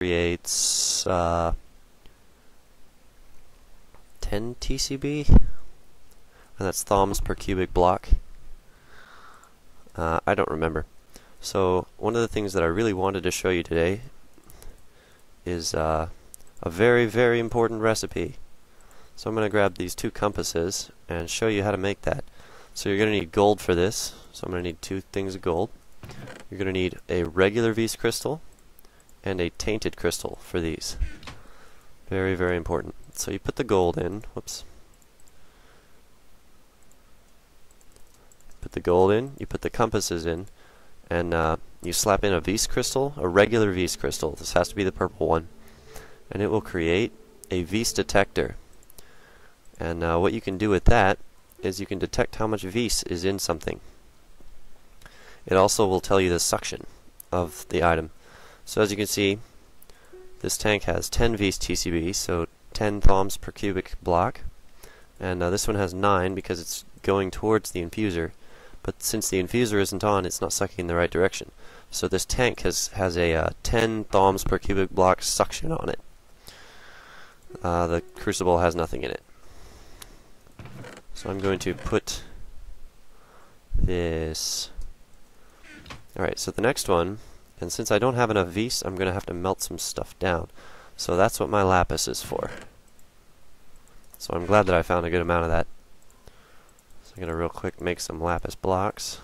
creates 10 TCB, and that's thoms per cubic block. I don't remember. So one of the things that I really wanted to show you today is a very, very important recipe. So I'm going to grab these two compasses and show you how to make that. So you're going to need gold for this. So I'm going to need two things of gold. You're going to need a regular Vise crystal and a tainted crystal for these. Very, very important. So you put the gold in. Whoops. Put the gold in. You put the compasses in. And you slap in a Vise crystal, a regular Vise crystal. This has to be the purple one. And it will create a Vise detector. And what you can do with that is you can detect how much Vise is in something. It also will tell you the suction of the item. So as you can see, this tank has 10 Vise TCB, so 10 thoms per cubic block. And this one has 9 because it's going towards the infuser. But since the infuser isn't on, it's not sucking in the right direction. So this tank has a 10 thoms per cubic block suction on it. The crucible has nothing in it. So I'm going to put this. Alright, so the next one, and since I don't have enough Vise, I'm going to have to melt some stuff down. So that's what my lapis is for. So I'm glad that I found a good amount of that. So I'm going to real quick make some lapis blocks.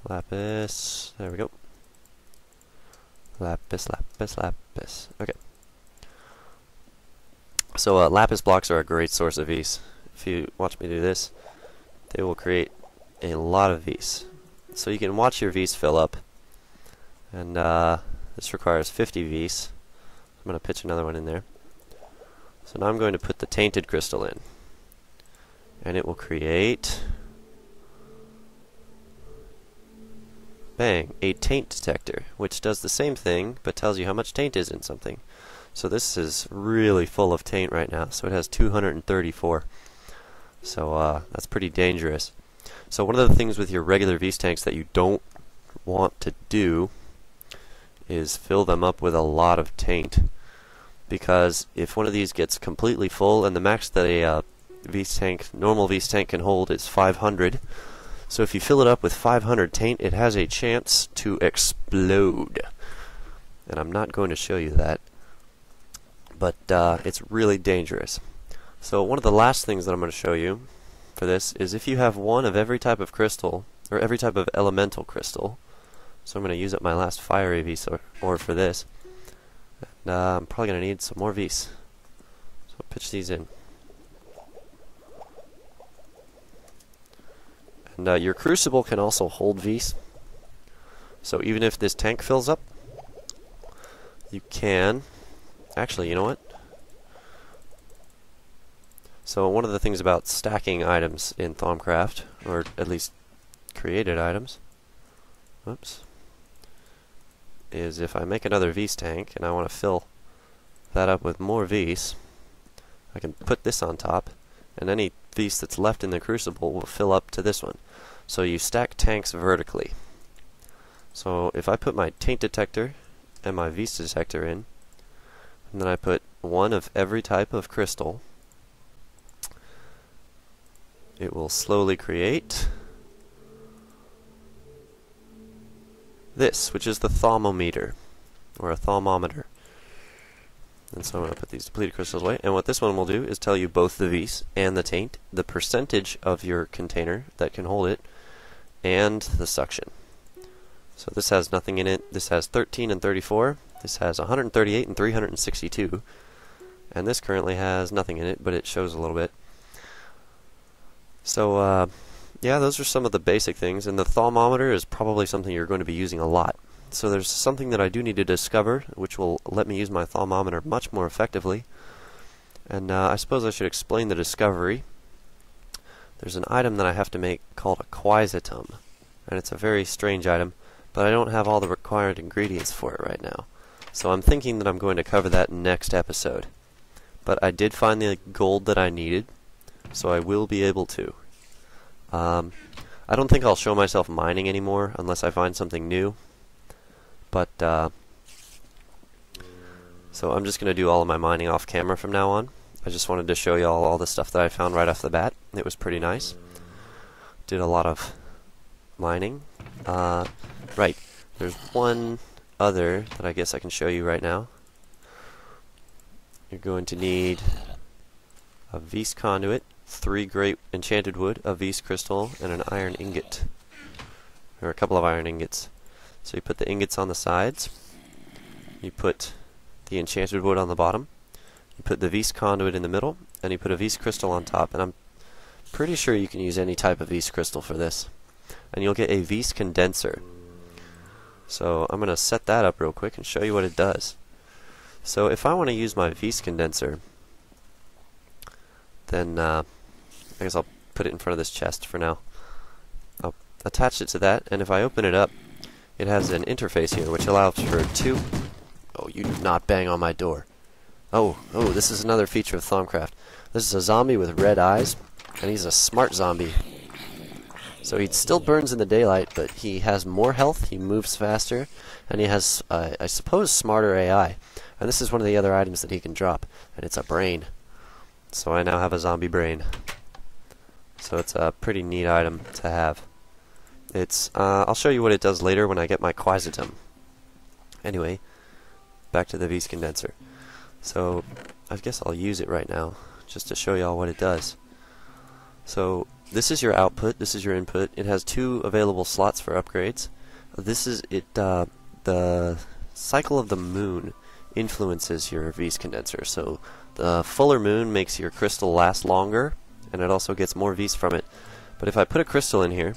Lapis, there we go. Lapis, lapis, lapis. Okay. So lapis blocks are a great source of Vise. If you watch me do this, they will create a lot of Vise. So you can watch your Vise fill up. And this requires 50 Vise. I'm going to pitch another one in there. So now I'm going to put the tainted crystal in. And it will create, bang, a taint detector, which does the same thing, but tells you how much taint is in something. So this is really full of taint right now, so it has 234. So that's pretty dangerous. So one of the things with your regular Vise tanks that you don't want to do is fill them up with a lot of taint. Because if one of these gets completely full, and the max that a normal Vise tank can hold is 500. So if you fill it up with 500 taint, it has a chance to explode. And I'm not going to show you that. But it's really dangerous. So one of the last things that I'm going to show you for this is if you have one of every type of crystal, or every type of elemental crystal. So I'm going to use up my last fiery Vise ore for this. And I'm probably going to need some more Vise. So I'll pitch these in. And your crucible can also hold Vise. So even if this tank fills up, you can... Actually, you know what? So one of the things about stacking items in Thaumcraft, or at least created items, whoops, is if I make another Vise tank and I want to fill that up with more Vise, I can put this on top, and any Vise that's left in the crucible will fill up to this one. So you stack tanks vertically. So if I put my taint detector and my Vise detector in, and then I put one of every type of crystal, it will slowly create this, which is the thaumometer, or a thaumometer. And so I'm going to put these depleted crystals away. And what this one will do is tell you both the Vise and the taint, the percentage of your container that can hold it, and the suction. So this has nothing in it. This has 13 and 34. This has 138 and 362. And this currently has nothing in it, but it shows a little bit. So, yeah, those are some of the basic things. And the thaumometer is probably something you're going to be using a lot. So there's something that I do need to discover, which will let me use my thaumometer much more effectively. And I suppose I should explain the discovery. There's an item that I have to make called a quietum. And it's a very strange item, but I don't have all the required ingredients for it right now. So I'm thinking that I'm going to cover that next episode. But I did find the gold that I needed, so I will be able to. I don't think I'll show myself mining anymore unless I find something new. But so I'm just going to do all of my mining off camera from now on. I just wanted to show you all the stuff that I found right off the bat. It was pretty nice. Did a lot of mining. Right, there's one other that I guess I can show you right now. You're going to need a Vis conduit, 3 great enchanted wood, a Vis crystal, and an iron ingot. Or a couple of iron ingots. So you put the ingots on the sides. You put the enchanted wood on the bottom. You put the Vis conduit in the middle, and you put a Vis crystal on top. And I'm pretty sure you can use any type of Vis crystal for this. And you'll get a Vis condenser. So I'm going to set that up real quick and show you what it does. So if I want to use my Vis condenser, then I guess I'll put it in front of this chest for now. I'll attach it to that, and if I open it up, it has an interface here which allows for 2... Oh, you do not bang on my door. Oh, this is another feature of Thaumcraft. This is a zombie with red eyes, and he's a smart zombie. So he still burns in the daylight, but he has more health, he moves faster, and he has, I suppose, smarter AI. And this is one of the other items that he can drop, and it's a brain. So I now have a zombie brain. So it's a pretty neat item to have. It's, I'll show you what it does later when I get my Quietum. Anyway, back to the Vis condenser. So I guess I'll use it right now, just to show y'all what it does. So this is your output, this is your input. It has 2 available slots for upgrades. This is it. The cycle of the moon influences your Vis condenser. So the fuller moon makes your crystal last longer, and it also gets more Vis from it. But if I put a crystal in here,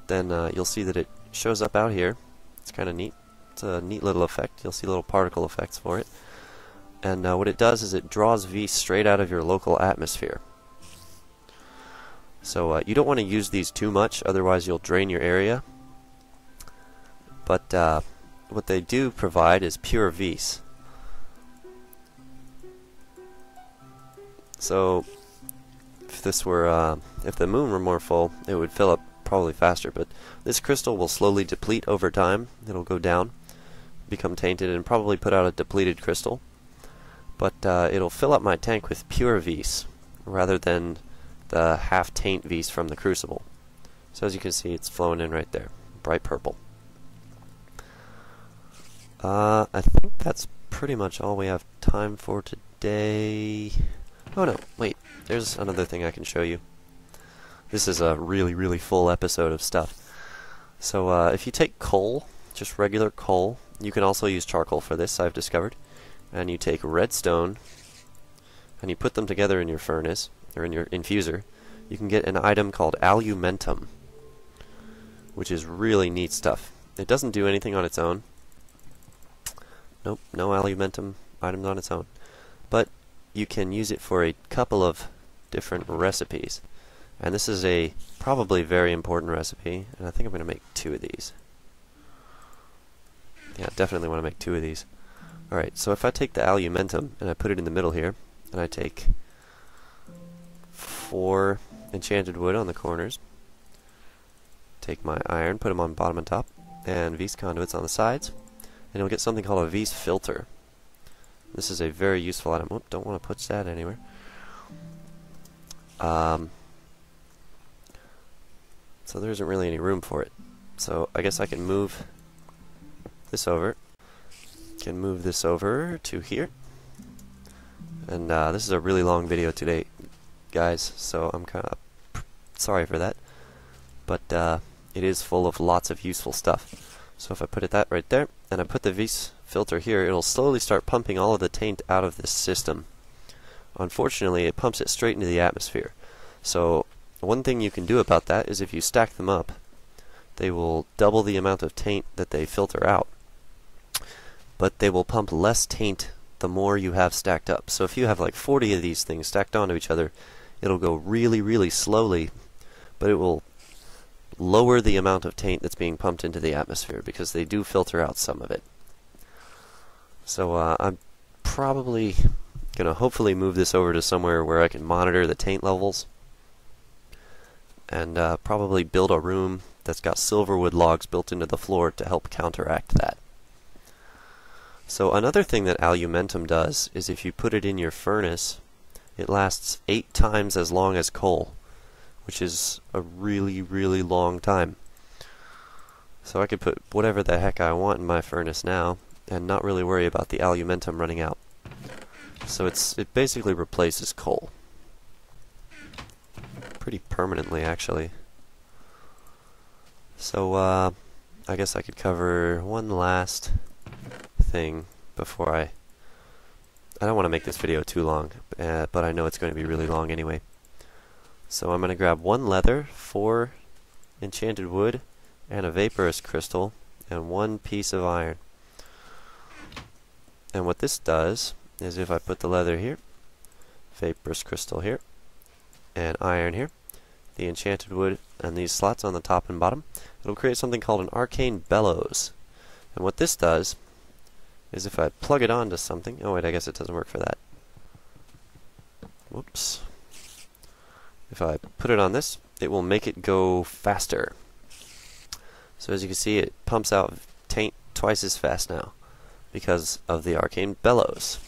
then you'll see that it shows up out here. It's kind of neat. It's a neat little effect. You'll see little particle effects for it. And what it does is it draws Vis straight out of your local atmosphere. So you don't want to use these too much, otherwise you'll drain your area. But what they do provide is pure Vis. So if this were, if the moon were more full, it would fill up probably faster. But this crystal will slowly deplete over time. It'll go down, become tainted, and probably put out a depleted crystal. But it'll fill up my tank with pure Vis, rather than the half taint Vis from the crucible. So as you can see, it's flowing in right there, bright purple. I think that's pretty much all we have time for today. Oh no, wait, there's another thing I can show you. This is a really full episode of stuff. So if you take coal, just regular coal, you can also use charcoal for this, I've discovered. And you take redstone, and you put them together in your furnace, or in your infuser, you can get an item called alumentum, which is really neat stuff. It doesn't do anything on its own. Nope, no alumentum items on its own. But you can use it for a couple of different recipes. And this is a probably very important recipe, and I think I'm going to make 2 of these. Yeah, definitely want to make 2 of these. Alright, so if I take the alumentum and I put it in the middle here, and I take 4 enchanted wood on the corners, take my iron, put them on bottom and top, and Vis conduits on the sides, and you'll get something called a Vis filter. This is a very useful item. Oop, don't want to put that anywhere. So there isn't really any room for it. So I guess I can move this over. Can move this over to here. And this is a really long video today, guys, so I'm kind of sorry for that. But it is full of lots of useful stuff. So if I put that right there, and I put the Vis filter here, it'll slowly start pumping all of the taint out of this system. Unfortunately, it pumps it straight into the atmosphere. So one thing you can do about that is if you stack them up, they will double the amount of taint that they filter out. But they will pump less taint the more you have stacked up. So if you have like 40 of these things stacked onto each other, it'll go really slowly, but it will lower the amount of taint that's being pumped into the atmosphere, because they do filter out some of it. So I'm probably going to hopefully move this over to somewhere where I can monitor the taint levels, and probably build a room that's got silverwood logs built into the floor to help counteract that. So another thing that alumentum does is if you put it in your furnace, it lasts 8 times as long as coal, which is a really, really long time. So I could put whatever the heck I want in my furnace now and not really worry about the alumentum running out. So it basically replaces coal. Pretty permanently, actually. So I guess I could cover one last thing before I don't want to make this video too long, but I know it's going to be really long anyway. So I'm going to grab 1 leather, 4 enchanted wood, and a vaporous crystal, and 1 piece of iron. And what this does is if I put the leather here, vaporous crystal here, and iron here, the enchanted wood, and these slots on the top and bottom, it'll create something called an arcane bellows. And what this does is if I plug it onto something, oh wait, I guess it doesn't work for that. Whoops. If I put it on this, it will make it go faster. So as you can see, it pumps out taint twice as fast now because of the arcane bellows.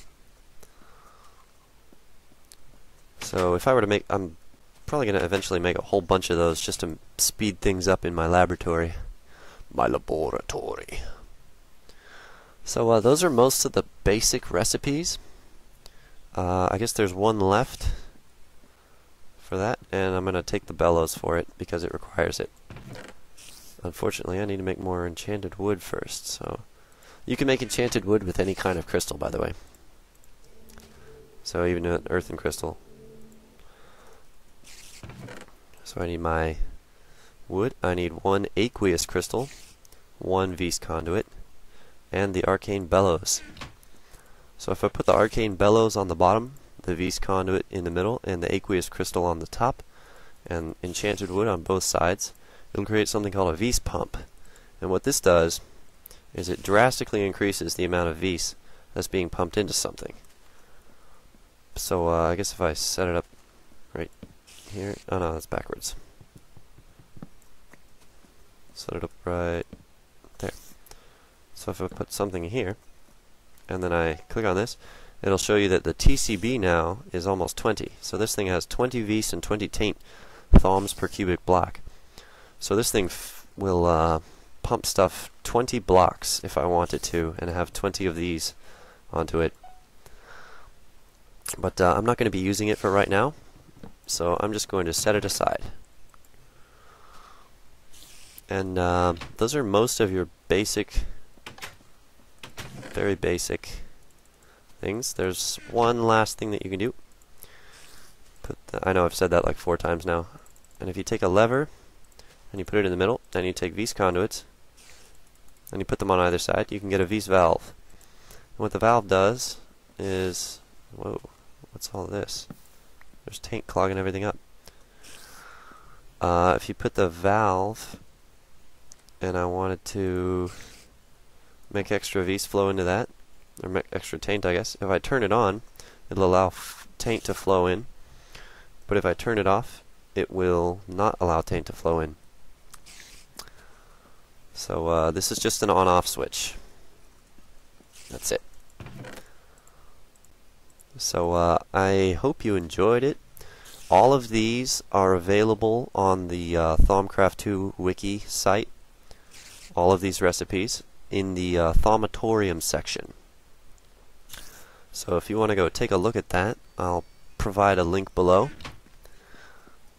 So if I were to make, I'm probably going to eventually make a whole bunch of those just to speed things up in my laboratory. My laboratory. So those are most of the basic recipes. I guess there's one left for that, and I'm going to take the bellows for it because it requires it. Unfortunately, I need to make more enchanted wood first. So you can make enchanted wood with any kind of crystal, by the way. So even an earthen crystal. So I need my wood. I need 1 aqueous crystal, 1 Vis conduit, and the arcane bellows. So if I put the arcane bellows on the bottom, the Vis conduit in the middle, and the aqueous crystal on the top, and enchanted wood on both sides, it'll create something called a Vis pump. And what this does is it drastically increases the amount of Vis that's being pumped into something. So I guess if I set it up right here, oh no, that's backwards. Set it up right there. So if I put something here, and then I click on this, it'll show you that the TCB now is almost 20. So this thing has 20 Vis and 20 taint thoms per cubic block. So this thing will pump stuff 20 blocks if I wanted to, and have 20 of these onto it. But I'm not going to be using it for right now, so I'm just going to set it aside. And those are most of your basic, very basic things. There's one last thing that you can do. I know I've said that like 4 times now. And if you take a lever and you put it in the middle, then you take Vis conduits and you put them on either side, you can get a Vis valve. And what the valve does is, whoa, what's all this? There's taint clogging everything up. If you put the valve, and I wanted to make extra Vis flow into that, or make extra taint, I guess. If I turn it on, it'll allow taint to flow in. But if I turn it off, it will not allow taint to flow in. So this is just an on-off switch. That's it. So I hope you enjoyed it. All of these are available on the Thaumcraft 2 wiki site. All of these recipes in the Thaumatorium section. So if you want to go take a look at that, I'll provide a link below.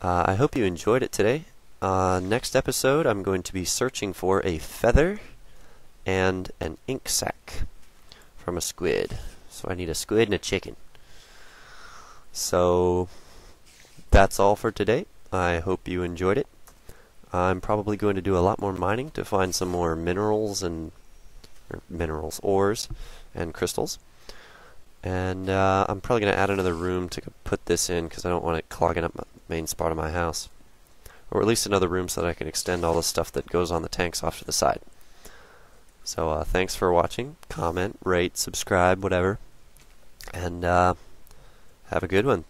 I hope you enjoyed it today. Next episode, I'm going to be searching for a feather and an ink sac from a squid. So I need a squid and a chicken. So that's all for today. I hope you enjoyed it. I'm probably going to do a lot more mining to find some more minerals and ores and crystals. And I'm probably going to add another room to put this in because I don't want it clogging up my main part of my house. Or at least another room so that I can extend all the stuff that goes on the tanks off to the side. So thanks for watching. Comment, rate, subscribe, whatever. And have a good one.